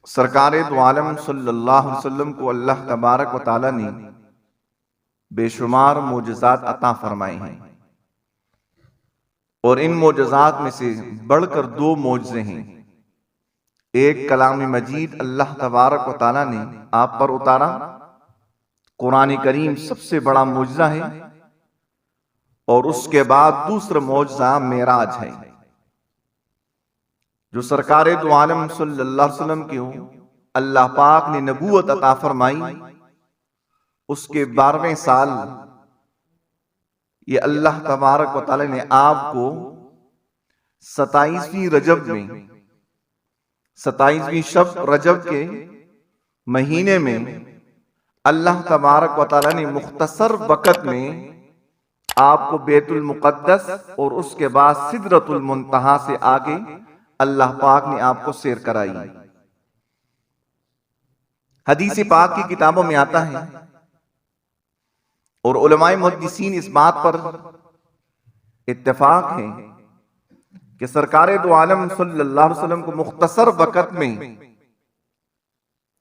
سرکار دو عالم صلی اللہ علیہ وسلم کو اللہ تبارک و تعالی نے بے شمار معجزات عطا فرمائے ہیں، اور ان معجزات میں سے بڑھ کر دو معجزے ہیں۔ ایک کلام مجید اللہ تبارک و تعالی نے آپ پر اتارا، قرآن کریم سب سے بڑا معجزہ ہے، اور اس کے بعد دوسرا معجزہ معراج ہے، جو سرکار دو عالم صلی اللہ علیہ وسلم کی اللہ پاک نے نبوت عطا فرمائی۔ اس کے 12ویں سال یہ اللہ تبارک و تعالی نے آپ کو 27ویں رجب میں، 27ویں شب رجب کے مہینے میں اللہ تبارک و تعالی نے مختصر وقت میں آپ کو بیت المقدس اور اس کے بعد سدرۃ المنتہا سے آگے اللہ پاک نے آپ کو سیر کرائی۔ حدیث پاک کی کتابوں میں آتا ہے، اور علماء محدثین اس بات پر اتفاق ہے کہ سرکار دو عالم صلی اللہ علیہ وسلم کو مختصر وقت میں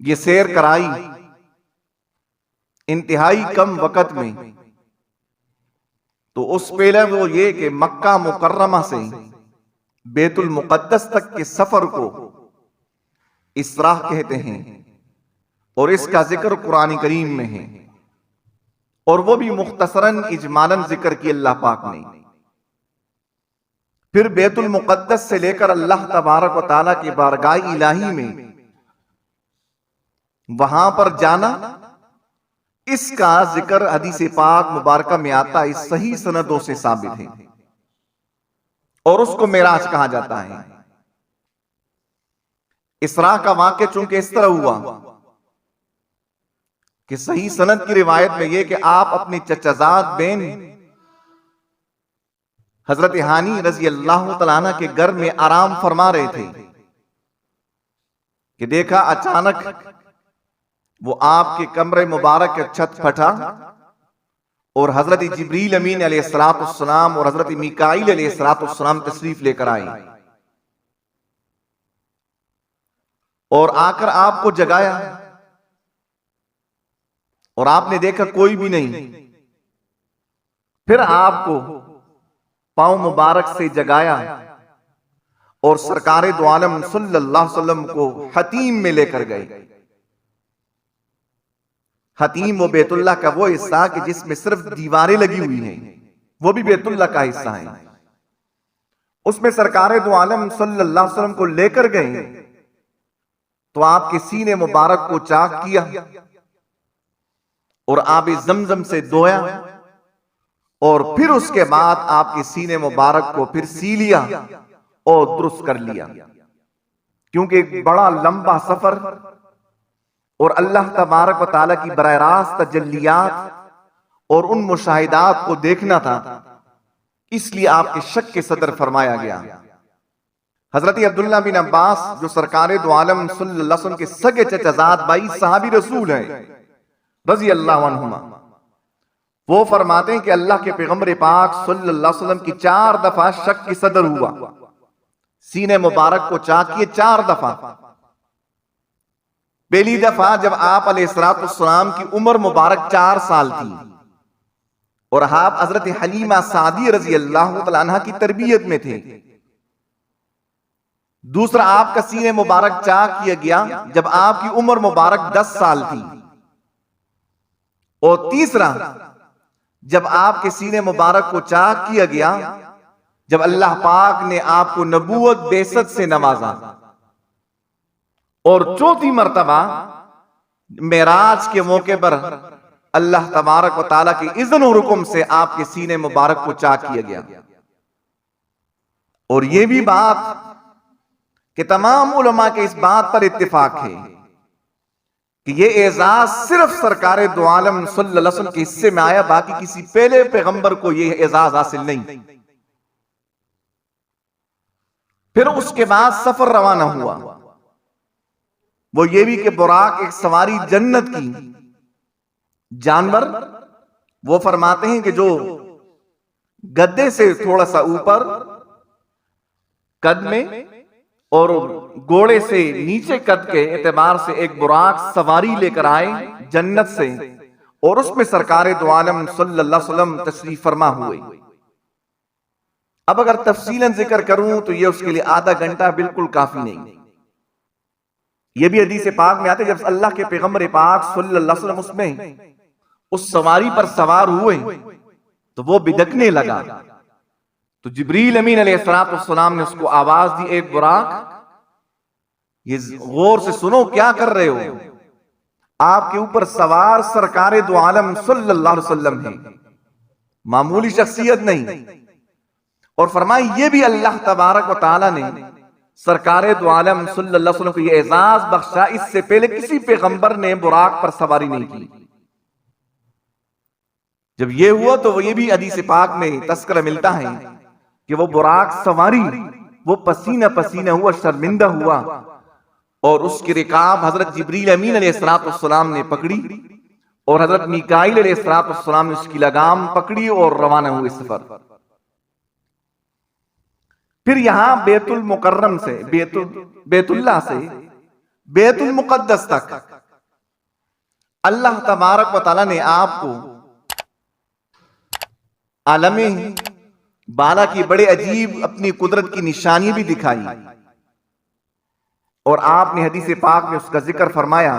یہ سیر کرائی، انتہائی کم وقت میں۔ تو اس پہلے وہ یہ کہ مکہ مکرمہ سے بیت المقدس تک کے سفر کو اسراء کہتے ہیں، اور اس کا ذکر قرآن کریم میں ہے، اور وہ بھی مختصراً اجمالاً ذکر کی اللہ پاک نے۔ پھر بیت المقدس سے لے کر اللہ تبارک و تعالیٰ کی بارگاہ الہی میں وہاں پر جانا، اس کا ذکر حدیث پاک مبارکہ میں آتا ہے، صحیح سندوں سے ثابت ہے، اور اس کو معراج کہا جاتا ہے۔ اسراء کا واقعہ چونکہ اس طرح ہوا کہ صحیح سند کی روایت میں یہ کہ آپ اپنی چچازاد بین حضرت ہانی رضی اللہ تعالیٰ عنہ کے گھر میں آرام فرما رہے تھے کہ دیکھا اچانک وہ آپ کے کمرے مبارک کے چھت پھٹا، اور حضرت جبریل امین علیہ السلام اور حضرت میکائیل علیہ السلام تشریف لے کر آئے، اور آ کر آپ کو جگایا، اور آپ نے دیکھا کوئی بھی نہیں۔ پھر آپ کو پاؤں مبارک سے جگایا، اور سرکار دو عالم صلی اللہ علیہ وسلم کو حتیم میں لے کر گئے۔ حتیم وہ بیت اللہ کا وہ حصہ کہ جس میں صرف دیواریں لگی ہوئی ہیں، وہ بھی بیت اللہ کا حصہ ہے۔ اس میں سرکار دو عالم صلی اللہ علیہ وسلم کو لے کر گئے، تو آپ کے سینے مبارک کو چاک کیا، اور آب زمزم سے دھویا، اور پھر اس کے بعد آپ کے سینے مبارک کو پھر سی لیا اور درست کر لیا، کیونکہ ایک بڑا لمبا سفر اور اللہ تبارک و تعالیٰ کی براہ راست تجلیات اور ان مشاہدات کو دیکھنا تھا، اس لیے آپ کے شک کے صدر فرمایا گیا۔ حضرت عبداللہ بن عباس جو سرکار دو عالم صلی اللہ علیہ وسلم کے سگے چچازاد بھائی صحابی رسول ہیں رضی اللہ عنہما، وہ فرماتے ہیں کہ اللہ کے پیغمبر پاک صلی اللہ علیہ وسلم کی 4 دفعہ شک کی صدر ہوا، سینے مبارک کو چاک کیے 4 دفعہ۔ پہلی دفعہ جب آپ علیہ السلام کی عمر مبارک 4 سال تھی، اور آپ حضرت حلیمہ سعدی رضی اللہ تعالیٰ عنہ کی تربیت میں تھے۔ دوسرا آپ کا سینے مبارک چاک کیا گیا جب آپ کی عمر مبارک 10 سال تھی، اور تیسرا جب آپ کے سینے مبارک کو چاک کیا گیا جب اللہ پاک نے آپ کو نبوت بعثت سے نوازا، اور چوتھی مرتبہ معراج کے موقع پر اللہ تبارک و تعالیٰ کی اذن و حکم سے آپ کے سینے مبارک کو چاک کیا گیا۔ اور یہ بھی بات کہ تمام علماء کے اس بات پر اتفاق ہے کہ یہ اعزاز صرف سرکار دو عالم صلی اللہ علیہ وسلم کے حصے میں آیا، باقی کسی پہلے پیغمبر کو یہ اعزاز حاصل نہیں۔ پھر اس کے بعد سفر روانہ ہوا، وہ یہ بھی کہ براق ایک سواری جنت کی جانور، وہ فرماتے ہیں کہ جو گدے سے تھوڑا سا اوپر قد میں اور گھوڑے سے نیچے قد کے اعتبار سے ایک براق سواری لے کر آئے جنت سے، اور اس میں سرکار دو عالم صلی اللہ علیہ وسلم تشریف فرما ہوئے۔ اب اگر تفصیلاً ذکر کروں تو یہ اس کے لیے آدھا گھنٹہ بالکل کافی نہیں۔ یہ بھی حدیث پاک میں آتے، جب اللہ کے پیغمبر پاک صلی اللہ علیہ وسلم اس میں اس سواری پر سوار ہوئے تو وہ بدکنے لگا، تو جبریل امین علیہ السلام نے اس کو آواز دی، ایک براق یہ غور سے سنو کیا کر رہے ہو، آپ کے اوپر سوار سرکار دو عالم صلی اللہ علیہ وسلم ہیں، معمولی شخصیت نہیں۔ اور فرمائی یہ بھی اللہ تبارک و تعالی نے سرکار دو عالم صلی اللہ علیہ وسلم کو یہ اعزاز بخشا، اس سے پہلے کسی پیغمبر نے براق پر سواری نہیں کی۔ جب یہ ہوا تو وہ یہ بھی حدیث پاک میں تذکرہ ملتا ہے کہ وہ براق سواری وہ پسینہ پسینہ ہوا، شرمندہ ہوا، اور اس کی رکاب حضرت جبریل امین علیہ السلام نے پکڑی، اور حضرت میکائیل علیہ السلام نے اس کی لگام پکڑی اور روانہ ہوئے سفر۔ پھر یہاں بیت المکرم سے بیت اللہ سے بیت المقدس تک اللہ تبارک و تعالی نے آپ کو عالم بالا کی بڑے عجیب اپنی قدرت کی نشانی بھی دکھائی، اور آپ نے حدیث پاک میں اس کا ذکر فرمایا